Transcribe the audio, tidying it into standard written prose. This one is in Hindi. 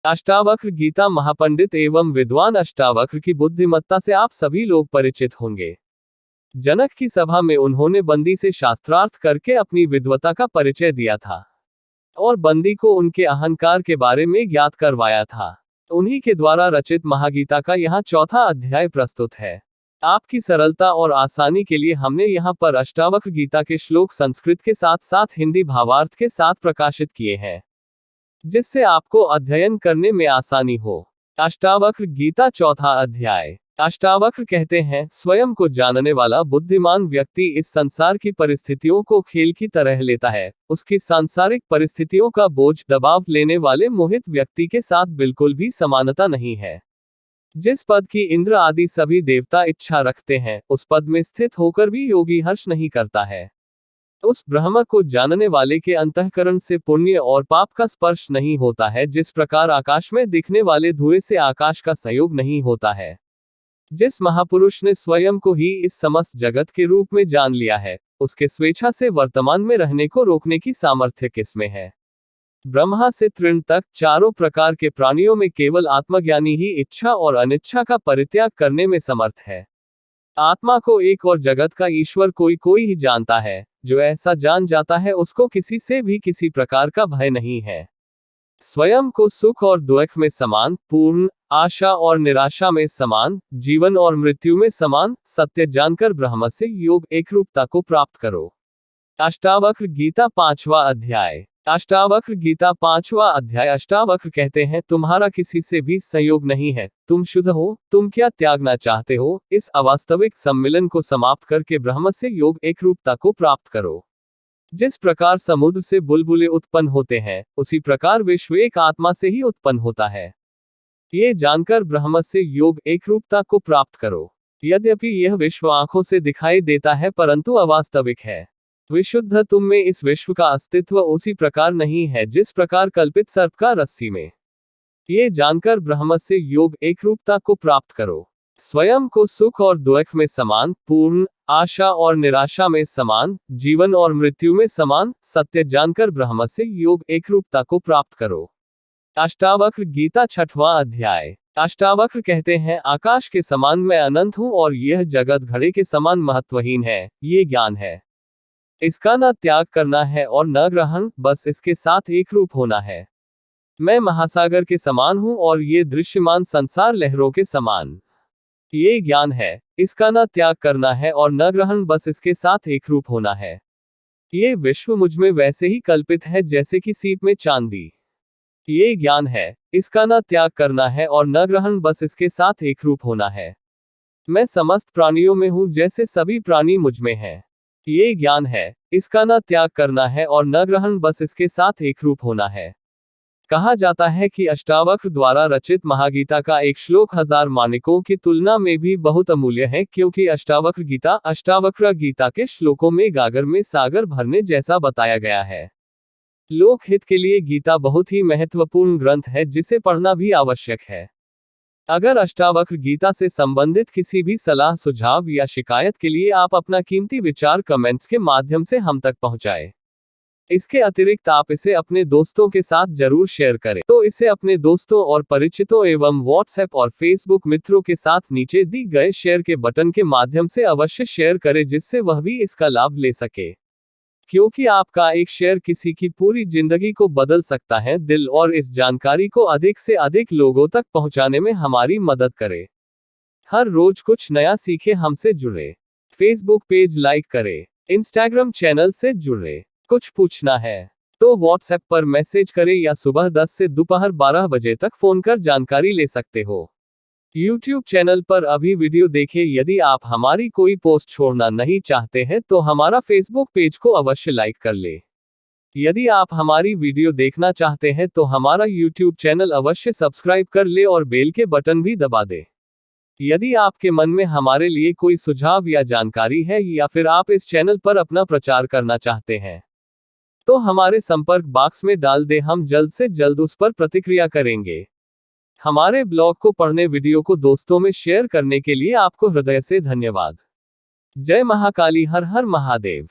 अष्टावक्र गीता महापंडित एवं विद्वान अष्टावक्र की बुद्धिमत्ता से आप सभी लोग परिचित होंगे। जनक की सभा में उन्होंने बंदी से शास्त्रार्थ करके अपनी विद्वता का परिचय दिया था और बंदी को उनके अहंकार के बारे में ज्ञात करवाया था। उन्हीं के द्वारा रचित महागीता का यहाँ चौथा अध्याय प्रस्तुत है। आपकी सरलता और आसानी के लिए हमने यहाँ पर अष्टावक्र गीता के श्लोक संस्कृत के साथ साथ हिंदी भावार्थ के साथ प्रकाशित किए हैं, जिससे आपको अध्ययन करने में आसानी हो। अष्टावक्र गीता चौथा अध्याय। अष्टावक्र कहते हैं, स्वयं को जानने वाला बुद्धिमान व्यक्ति इस संसार की परिस्थितियों को खेल की तरह लेता है। उसकी सांसारिक परिस्थितियों का बोझ दबाव लेने वाले मोहित व्यक्ति के साथ बिल्कुल भी समानता नहीं है। जिस पद की इंद्र आदि सभी देवता इच्छा रखते हैं, उस पद में स्थित होकर भी योगी हर्ष नहीं करता है। उस ब्रह्म को जानने वाले के अंतःकरण से पुण्य और पाप का स्पर्श नहीं होता है। जिस प्रकार आकाश में दिखने वाले धुएं से आकाश का संयोग नहीं होता है। जिस महापुरुष ने स्वयं को ही इस समस्त जगत के रूप में जान लिया है, उसके स्वेच्छा से वर्तमान में रहने को रोकने की सामर्थ्य किसमें है। ब्रह्मा से तृण तक चारों प्रकार के प्राणियों में केवल आत्मज्ञानी ही इच्छा और अनिच्छा का परित्याग करने में समर्थ है। आत्मा को एक और जगत का ईश्वर कोई कोई ही जानता है। जो ऐसा जान जाता है उसको किसी से भी किसी प्रकार का भय नहीं है। स्वयं को सुख और दुख में समान, पूर्ण, आशा और निराशा में समान, जीवन और मृत्यु में समान सत्य जानकर ब्रह्म से योग एकरूपता को प्राप्त करो। अष्टावक्र गीता पांचवा अध्याय। अष्टावक्र गीता पांचवा अध्याय। अष्टावक्र कहते हैं, तुम्हारा किसी से भी संयोग नहीं है, तुम शुद्ध हो, तुम क्या त्यागना चाहते हो। इस अवास्तविक सम्मिलन को समाप्त करके ब्रह्म से योग एकरूपता को प्राप्त करो। जिस प्रकार समुद्र से बुलबुले उत्पन्न होते हैं, उसी प्रकार विश्व एक आत्मा से ही उत्पन्न होता है। ये जानकर ब्रह्म से योग एकरूपता को प्राप्त करो। यद्यपि यह विश्व आंखों से दिखाई देता है परंतु अवास्तविक है। विशुद्ध तुम में इस विश्व का अस्तित्व उसी प्रकार नहीं है जिस प्रकार कल्पित सर्प का रस्सी में। ये जानकर ब्रह्म से योग एकरूपता को प्राप्त करो। स्वयं को सुख और दुख में समान, पूर्ण, आशा और निराशा में समान, जीवन और मृत्यु में समान सत्य जानकर ब्रह्म से योग एकरूपता को प्राप्त करो। अष्टावक्र गीता छठवां अध्याय। अष्टावक्र कहते हैं, आकाश के समान मैं अनंत हूं और यह जगत घड़े के समान महत्वहीन है। ये ज्ञान है, इसका न त्याग करना है और न ग्रहण, बस इसके साथ एक रूप होना है। मैं महासागर के समान हूं और ये दृश्यमान संसार लहरों के समान। ये ज्ञान है, इसका न त्याग करना है और न ग्रहण, बस इसके साथ एक रूप होना है। ये विश्व मुझमें वैसे ही कल्पित है जैसे कि सीप में चांदी। ये ज्ञान है, इसका न त्याग करना है और न ग्रहण, बस इसके साथ एक रूप होना है। मैं समस्त प्राणियों में हूं जैसे सभी प्राणी मुझमें हैं। ये ज्ञान है, इसका न त्याग करना है और न ग्रहण, बस इसके साथ एक रूप होना है। कहा जाता है कि अष्टावक्र द्वारा रचित महागीता का एक श्लोक 1000 माणिकों की तुलना में भी बहुत अमूल्य है, क्योंकि अष्टावक्र गीता के श्लोकों में गागर में सागर भरने जैसा बताया गया है। लोक हित के लिए गीता बहुत ही महत्वपूर्ण ग्रंथ है जिसे पढ़ना भी आवश्यक है। अगर अष्टावक्र गीता से संबंधित किसी भी सलाह, सुझाव या शिकायत के लिए आप अपना कीमती विचार कमेंट्स के माध्यम से हम तक पहुंचाएं। इसके अतिरिक्त आप इसे अपने दोस्तों के साथ जरूर शेयर करें। तो इसे अपने दोस्तों और परिचितों एवं व्हाट्सएप और फेसबुक मित्रों के साथ नीचे दी गए शेयर के बटन के माध्यम से अवश्य शेयर करें, जिससे वह भी इसका लाभ ले सके। क्योंकि आपका एक शेयर किसी की पूरी जिंदगी को बदल सकता है। दिल और इस जानकारी को अधिक से अधिक लोगों तक पहुंचाने में हमारी मदद करें। हर रोज कुछ नया सीखे, हमसे जुड़े। फेसबुक पेज लाइक करें, इंस्टाग्राम चैनल से जुड़े। कुछ पूछना है तो व्हाट्सएप पर मैसेज करें या सुबह 10 से दोपहर 12 बजे तक फोन कर जानकारी ले सकते हो। YouTube चैनल पर अभी वीडियो देखें। यदि आप हमारी कोई पोस्ट छोड़ना नहीं चाहते हैं तो हमारा फेसबुक पेज को अवश्य लाइक कर ले। यदि आप हमारी वीडियो देखना चाहते हैं तो हमारा YouTube चैनल अवश्य सब्सक्राइब कर ले और बेल के बटन भी दबा दे। यदि आपके मन में हमारे लिए कोई सुझाव या जानकारी है या फिर आप इस चैनल पर अपना प्रचार करना चाहते हैं तो हमारे संपर्क बॉक्स में डाल दें, हम जल्द से जल्द उस पर प्रतिक्रिया करेंगे। हमारे ब्लॉग को पढ़ने, वीडियो को दोस्तों में शेयर करने के लिए आपको हृदय से धन्यवाद। जय महाकाली, हर हर महादेव।